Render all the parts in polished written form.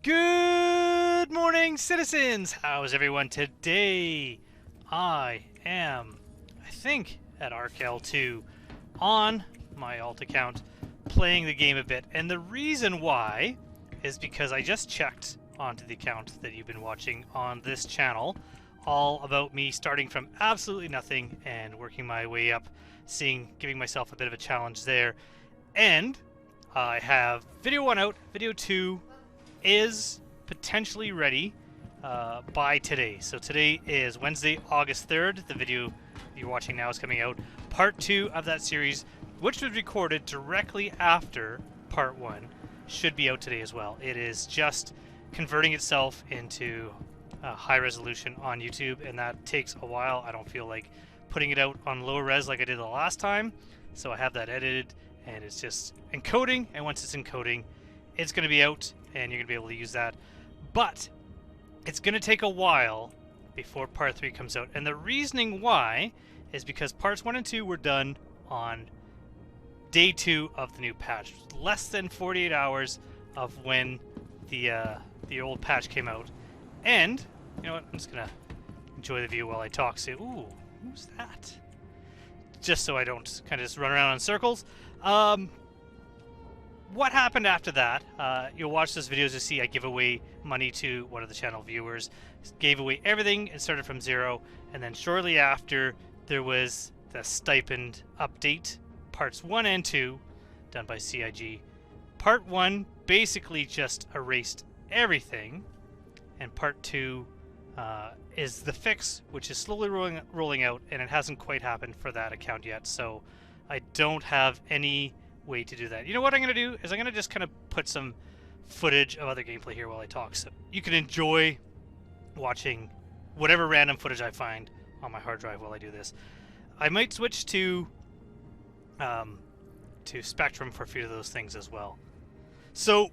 Good morning, citizens! How's everyone today? I think, at ArcL2 on my alt account, playing the game a bit. And the reason why is because I just checked onto the account that you've been watching on this channel, all about me starting from absolutely nothing and working my way up, giving myself a bit of a challenge there. And I have video 1 out, video 2 is potentially ready by today. So today is Wednesday, August 3rd. The video you're watching now is coming out. Part 2 of that series, which was recorded directly after Part 1, should be out today as well. It is just converting itself into high resolution on YouTube, and that takes a while. I don't feel like putting it out on low res like I did the last time, so I have that edited, and it's just encoding, and once it's encoding, it's going to be out, and you're going to be able to use that. But it's going to take a while before Part 3 comes out, and the reasoning why is because Parts 1 and 2 were done on Day 2 of the new patch. Less than 48 hours of when the old patch came out. And, you know what, I'm just going to enjoy the view while I talk. So, ooh, who's that? Just so I don't kind of just run around in circles. What happened after that, you'll watch those videos to see I give away money to one of the channel viewers. Gave away everything and started from zero. And then shortly after, there was the stipend update, parts 1 and 2, done by CIG. Part 1 basically just erased everything. And part 2 is the fix, which is slowly rolling out, and it hasn't quite happened for that account yet. So I don't have any way to do that. You know what I'm going to do is I'm going to just kind of put some footage of other gameplay here while I talk, so you can enjoy watching whatever random footage I find on my hard drive while I do this. I might switch to Spectrum for a few of those things as well. So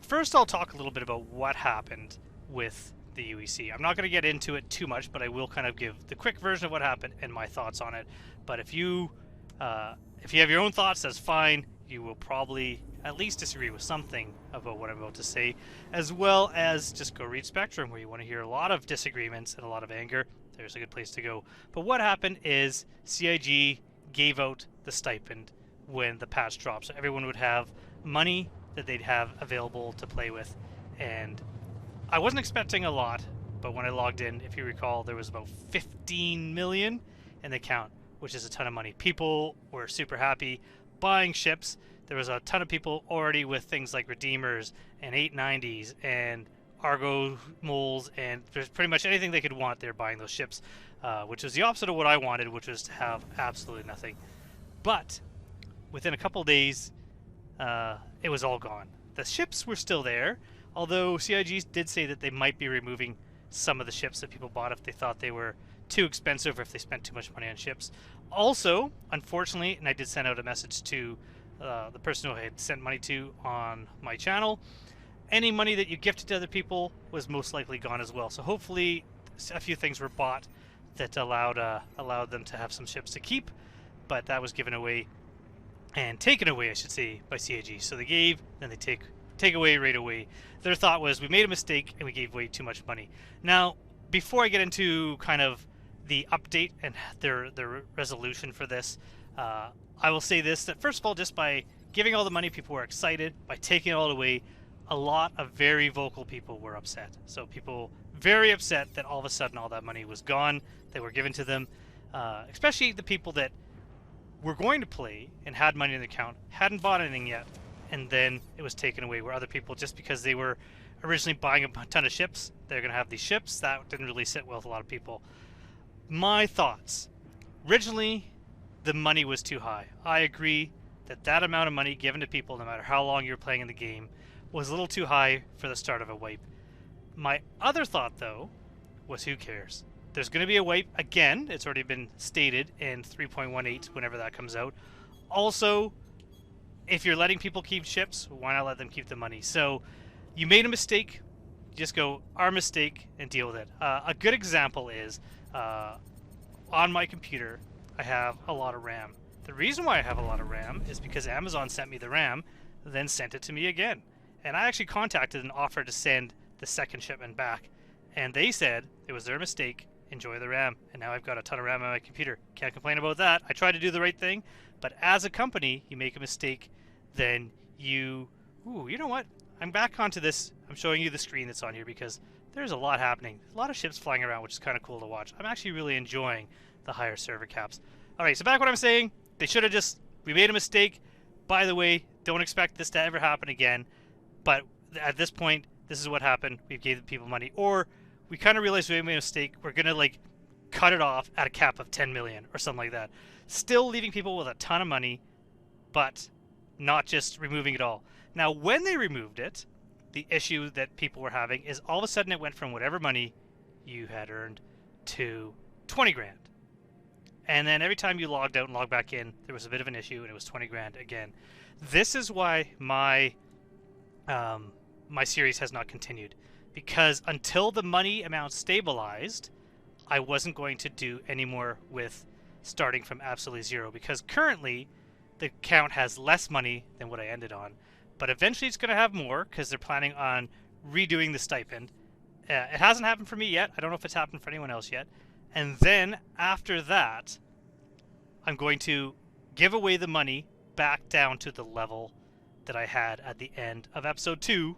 first I'll talk a little bit about what happened with the UEC. I'm not going to get into it too much, but I will kind of give the quick version of what happened and my thoughts on it. But if you have your own thoughts, that's fine. You will probably at least disagree with something about what I'm about to say, as well as just go read Spectrum, where you want to hear a lot of disagreements and a lot of anger. There's a good place to go. But what happened is CIG gave out the stipend when the patch dropped, so everyone would have money that they'd have available to play with. And I wasn't expecting a lot, but when I logged in, if you recall, there was about 15 million in the account, which is a ton of money. People were super happy buying ships. There was a ton of people already with things like Redeemers and 890s and Argo moles, and there's pretty much anything they could want. They're buying those ships, which was the opposite of what I wanted, which was to have absolutely nothing. But within a couple days, it was all gone. The ships were still there, although CIG did say that they might be removing some of the ships that people bought if they thought they were too expensive or if they spent too much money on ships. Also, unfortunately, and I did send out a message to the person who I had sent money to on my channel, any money that you gifted to other people was most likely gone as well. So hopefully a few things were bought that allowed them to have some ships to keep, but that was given away and taken away, I should say, by CIG. So they gave, then they take away right away. Their thought was, we made a mistake and we gave away too much money. Now, before I get into kind of the update and their resolution for this, I will say this, that first of all, just by giving all the money, people were excited. By taking it all away, a lot of very vocal people were upset. So people very upset that all of a sudden all that money was gone, that were given to them, especially the people that were going to play and had money in the account, hadn't bought anything yet, and then it was taken away, where other people, just because they were originally buying a ton of ships, they're going to have these ships. That didn't really sit well with a lot of people. My thoughts. Originally, the money was too high. I agree that that amount of money given to people, no matter how long you're playing in the game, was a little too high for the start of a wipe. My other thought, though, was who cares? There's going to be a wipe again. It's already been stated in 3.18 whenever that comes out. Also, if you're letting people keep ships, why not let them keep the money? So you made a mistake, just go, our mistake, and deal with it. A good example is, on my computer, I have a lot of RAM. The reason why I have a lot of RAM is because Amazon sent me the RAM, then sent it to me again. And I actually contacted and offered to send the second shipment back. And they said it was their mistake. Enjoy the RAM. And now I've got a ton of RAM on my computer. Can't complain about that. I tried to do the right thing. But as a company, you make a mistake, then you... Ooh, you know what? I'm back onto this. I'm showing you the screen that's on here because there's a lot happening. A lot of ships flying around, which is kind of cool to watch. I'm actually really enjoying the higher server caps. Alright, so back what I'm saying. They should have just... We made a mistake. By the way, don't expect this to ever happen again. But at this point, this is what happened. We gave the people money. Or we kind of realized we made a mistake. We're going to, like, cut it off at a cap of 10 million or something like that. Still leaving people with a ton of money, but not just removing it all. Now, when they removed it, the issue that people were having is all of a sudden it went from whatever money you had earned to 20 grand. And then every time you logged out and logged back in, there was a bit of an issue, and it was 20 grand again. This is why my my series has not continued, because until the money amount stabilized, I wasn't going to do any more with starting from absolutely zero, because currently the account has less money than what I ended on, but eventually it's going to have more because they're planning on redoing the stipend. It hasn't happened for me yet. I don't know if it's happened for anyone else yet. And then after that, I'm going to give away the money back down to the level that I had at the end of episode 2,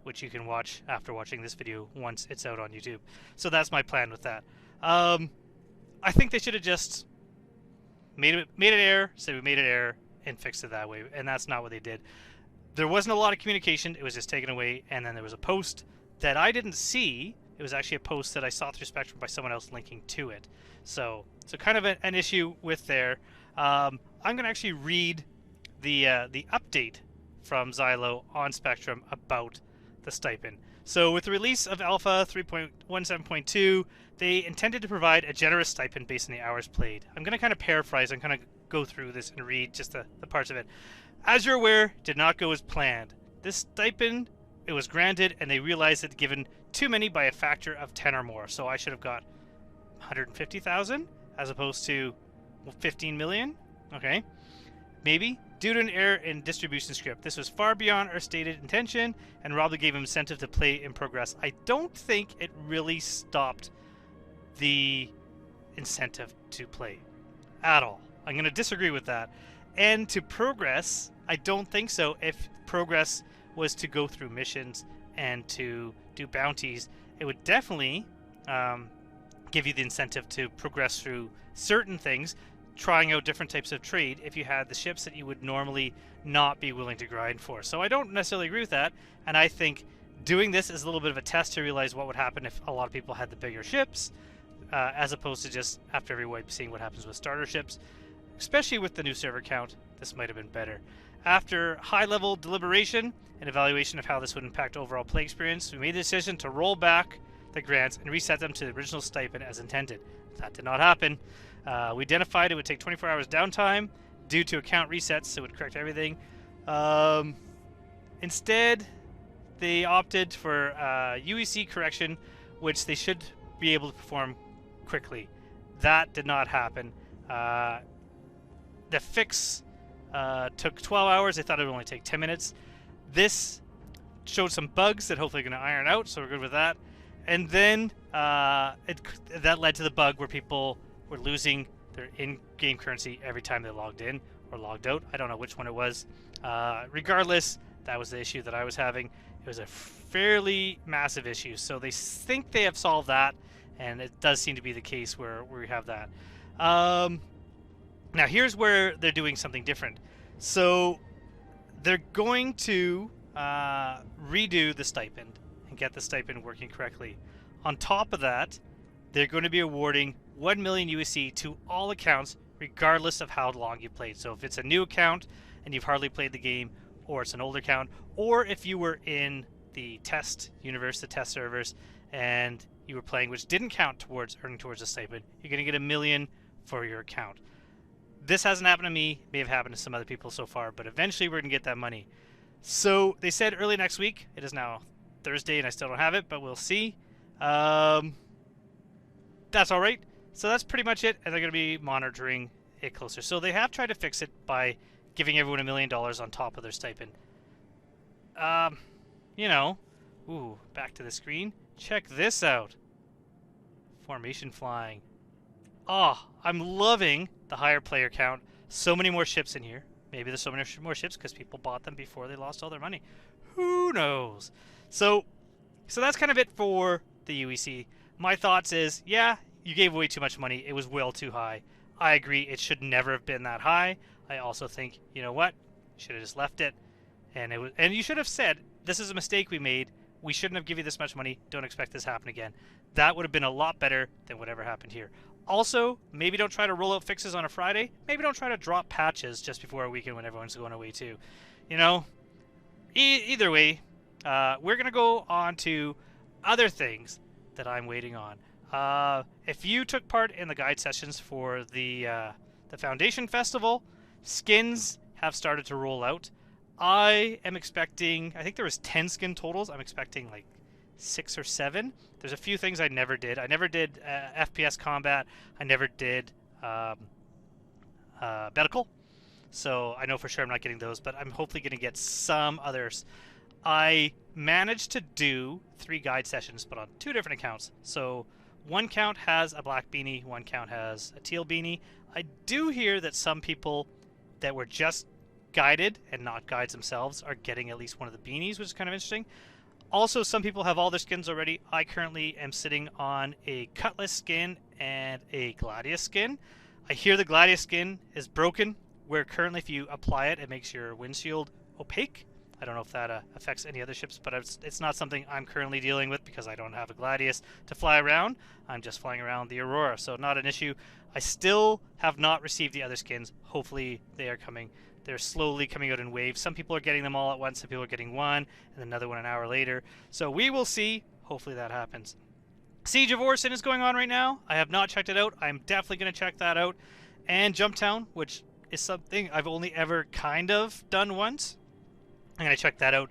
which you can watch after watching this video once it's out on YouTube. So that's my plan with that. I think they should have just made an error, said we made an error, and fixed it that way. And that's not what they did. There wasn't a lot of communication. It was just taken away. And then there was a post that I didn't see. It was actually a post that I saw through Spectrum by someone else linking to it. So kind of an issue with there. I'm going to actually read the update from Xylo on Spectrum about the stipend. So with the release of Alpha 3.17.2, they intended to provide a generous stipend based on the hours played. I'm going to kind of paraphrase and kind of go through this and read just the parts of it. As you're aware, did not go as planned. This stipend, it was granted, and they realized it given too many by a factor of 10 or more. So I should have got 150,000 as opposed to 15 million. Okay. Maybe. Due to an error in distribution script. This was far beyond our stated intention, and Rob gave him incentive to play in progress. I don't think it really stopped the incentive to play at all. I'm going to disagree with that. And to progress, I don't think so. If progress was to go through missions and to do bounties, it would definitely give you the incentive to progress through certain things, trying out different types of trade if you had the ships that you would normally not be willing to grind for. So I don't necessarily agree with that, and I think doing this is a little bit of a test to realize what would happen if a lot of people had the bigger ships, as opposed to just after every wipe seeing what happens with starter ships. Especially with the new server count, this might have been better. After high-level deliberation and evaluation of how this would impact overall play experience, we made the decision to roll back the grants and reset them to the original stipend as intended. That did not happen. We identified it would take 24 hours downtime due to account resets, so it would correct everything. Instead, they opted for aUEC correction, which they should be able to perform quickly. That did not happen. The fix took 12 hours. They thought it would only take 10 minutes. This showed some bugs that hopefully are going to iron out, so we're good with that. And then that led to the bug where people were losing their in-game currency every time they logged in or logged out. I don't know which one it was. Regardless, that was the issue that I was having. It was a fairly massive issue. So they think they have solved that, and it does seem to be the case where we have that. Now here's where they're doing something different. So they're going to redo the stipend and get the stipend working correctly. On top of that, they're going to be awarding 1 million USC to all accounts regardless of how long you played. So if it's a new account and you've hardly played the game, or it's an older account, or if you were in the test universe, the test servers, and you were playing, which didn't count towards earning towards the stipend, you're going to get 1 million for your account. This hasn't happened to me, may have happened to some other people so far, but eventually we're going to get that money. So they said early next week. It is now Thursday and I still don't have it, but we'll see. That's alright. So that's pretty much it, and they're going to be monitoring it closer. So they have tried to fix it by giving everyone $1 million on top of their stipend. you know, ooh, back to the screen. Check this out. Formation flying. Oh, I'm loving the higher player count. So many more ships in here. Maybe there's so many more ships because people bought them before they lost all their money. Who knows? So that's kind of it for the UEC. My thoughts is, yeah, you gave away too much money. It was well too high. I agree. It should never have been that high. I also think, you know what? You should have just left it. And you should have said, this is a mistake we made. We shouldn't have given you this much money. Don't expect this to happen again. That would have been a lot better than whatever happened here. Also, maybe don't try to roll out fixes on a Friday. Maybe don't try to drop patches just before a weekend when everyone's going away too. You know, either way, we're going to go on to other things that I'm waiting on. If you took part in the guide sessions for the Foundation Festival, skins have started to roll out. I am expecting, I think there was 10 skin totals. I'm expecting like 6 or 7. There's a few things I never did. I never did FPS combat. I never did medical. So I know for sure I'm not getting those, but I'm hopefully going to get some others. I managed to do 3 guide sessions, but on 2 different accounts. So one count has a black beanie, one count has a teal beanie. I do hear that some people that were just guided and not guides themselves are getting at least one of the beanies, which is kind of interesting. Also, some people have all their skins already. I currently am sitting on a Cutlass skin and a Gladius skin. I hear the Gladius skin is broken, where currently if you apply it, it makes your windshield opaque. I don't know if that affects any other ships, but it's not something I'm currently dealing with because I don't have a Gladius to fly around. I'm just flying around the Aurora, so not an issue. I still have not received the other skins. Hopefully they are coming. They're slowly coming out in waves. Some people are getting them all at once. Some people are getting one, and another one an hour later. So we will see. Hopefully that happens. Siege of Orison is going on right now. I have not checked it out. I'm definitely going to check that out. And Jumptown, which is something I've only ever kind of done once. I'm going to check that out.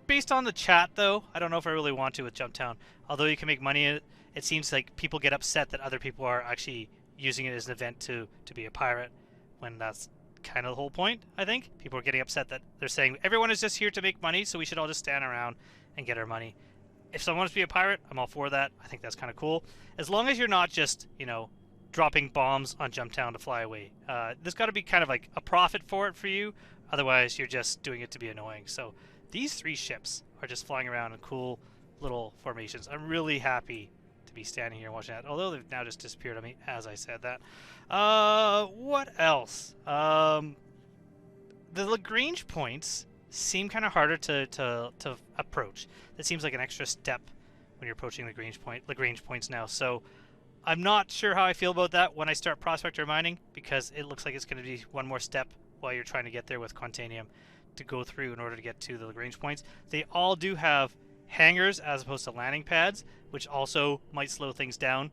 Based on the chat, though, I don't know if I really want to with Jumptown. Although you can make money in it, it seems like people get upset that other people are actually using it as an event to be a pirate, when that's kind of the whole point, I think. People are getting upset that they're saying everyone is just here to make money, so we should all just stand around and get our money. If someone wants to be a pirate, I'm all for that. I think that's kind of cool. As long as you're not just, you know, dropping bombs on Jumptown to fly away. There's got to be kind of like a profit for it for you. Otherwise, you're just doing it to be annoying. So these 3 ships are just flying around in cool little formations. I'm really happy to be standing here watching that. Although they've now just disappeared on me as I said that. What else? The Lagrange points seem kind of harder to approach. That seems like an extra step when you're approaching Lagrange points now. So I'm not sure how I feel about that when I start prospector mining, because it looks like it's going to be one more step while you're trying to get there with Quantanium to go through in order to get to the Lagrange points. They all do have hangars as opposed to landing pads, which also might slow things down,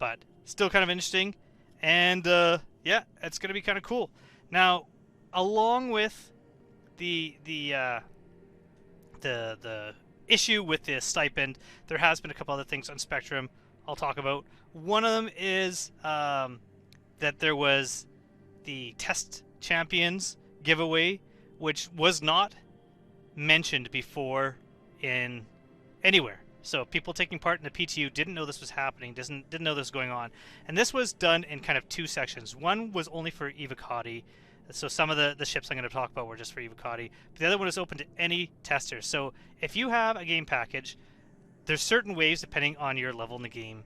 but still kind of interesting. And yeah, it's going to be kind of cool. Now, along with the issue with the stipend, there has been a couple other things on Spectrum I'll talk about. One of them is that there was the Test Champions giveaway, which was not mentioned before in anywhere. So people taking part in the PTU didn't know this was happening, didn't know this was going on. And this was done in kind of 2 sections. One was only for Evocati. So some of the ships I'm going to talk about were just for Evocati. But the other one is open to any tester. So if you have a game package, there's certain ways, depending on your level in the game,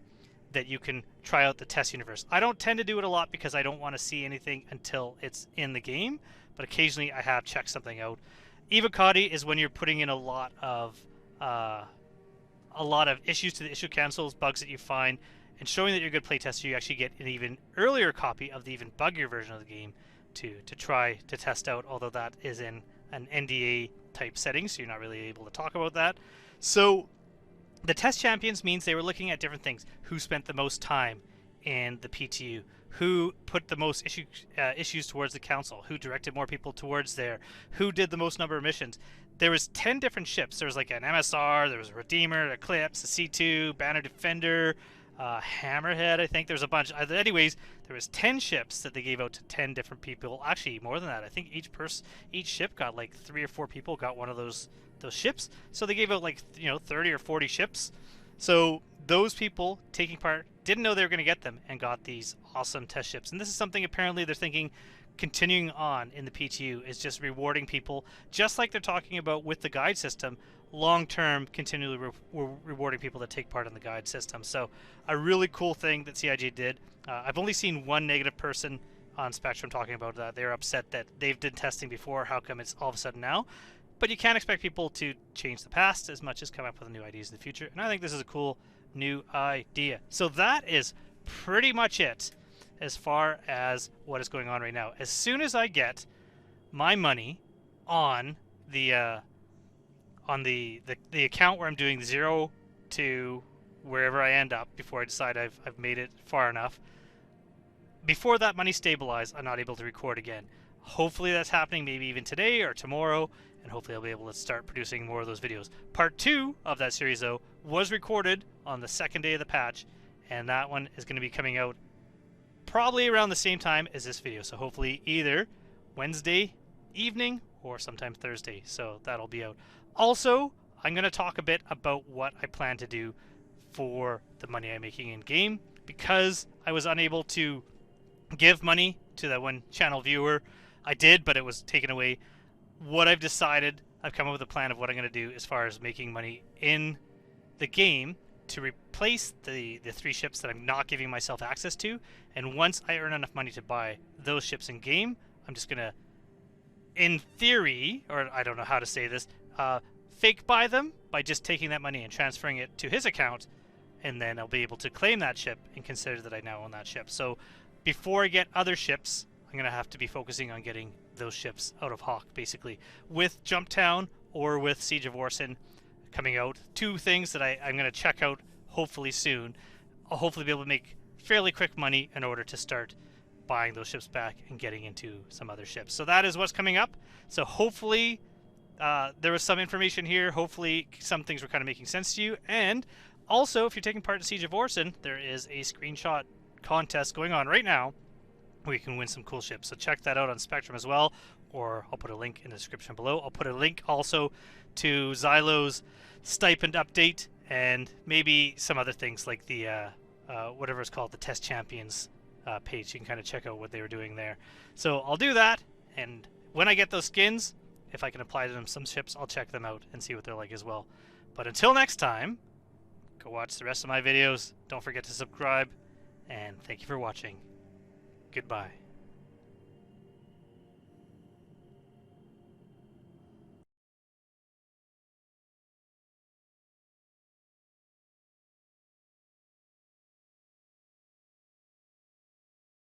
that you can try out the test universe. I don't tend to do it a lot because I don't want to see anything until it's in the game. But occasionally I have checked something out. Evocati is when you're putting in a lot of issues to the issue cancels, bugs that you find, and showing that you're a good playtester. You actually get an even earlier copy of the even buggier version of the game to try to test out, although that is in an NDA type setting, so you're not really able to talk about that. So the test champions means they were looking at different things. Who spent the most time in the PTU? Who put the most issues towards the council? Who directed more people towards there? Who did the most number of missions? There was 10 different ships. There was like an MSR, there was a Redeemer, an Eclipse, a C2, Banner Defender, Hammerhead, I think there's a bunch. Anyways, there was 10 ships that they gave out to 10 different people. Actually, more than that. I think each ship got like 3 or 4 people got one of those ships. So they gave out like 30 or 40 ships. So those people taking part didn't know they were going to get them and got these awesome test ships. And this is something apparently they're thinking continuing on in the PTU is just rewarding people, just like they're talking about with the guide system, long-term continually rewarding people that take part in the guide system. So a really cool thing that CIG did. I've only seen one negative person on Spectrum talking about that. They're upset that they've done testing before. How come it's all of a sudden now? But you can't expect people to change the past as much as come up with new ideas in the future. And I think this is a cool new idea. So that is pretty much it as far as what is going on right now. As soon as I get my money on the account where I'm doing 0 to wherever I end up before I decide I've made it far enough, before that money stabilizes, I'm not able to record again. Hopefully that's happening maybe even today or tomorrow, and hopefully I'll be able to start producing more of those videos. Part 2 of that series, though, was recorded on the second day of the patch, and that one is going to be coming out probably around the same time as this video. So hopefully either Wednesday evening or sometime Thursday. So that'll be out. Also, I'm going to talk a bit about what I plan to do for the money I'm making in game, because I was unable to give money to that one channel viewer. I did, but it was taken away. What I've decided, I've come up with a plan of what I'm going to do as far as making money in the game to replace the 3 ships that I'm not giving myself access to. And once I earn enough money to buy those ships in game, I'm just going to, in theory, or I don't know how to say this, fake buy them by just taking that money and transferring it to his account, and then I'll be able to claim that ship and consider that I now own that ship. So before I get other ships, I'm going to have to be focusing on getting those ships out of Hawk, basically. With Jumptown or with Siege of Orison coming out, 2 things that I'm going to check out hopefully soon. I'll hopefully be able to make fairly quick money in order to start buying those ships back and getting into some other ships. So that is what's coming up. So hopefully there was some information here. Hopefully some things were kind of making sense to you. And also, if you're taking part in Siege of Orison, there is a screenshot contest going on right now where you can win some cool ships. So check that out on Spectrum as well, or I'll put a link in the description below. I'll put a link also to Xylo's stipend update and maybe some other things like the whatever it's called, the Test Champions page. You can kind of check out what they were doing there. So I'll do that, and when I get those skins, if I can apply to them some ships, I'll check them out and see what they're like as well. But until next time, go watch the rest of my videos. Don't forget to subscribe, and thank you for watching. Goodbye.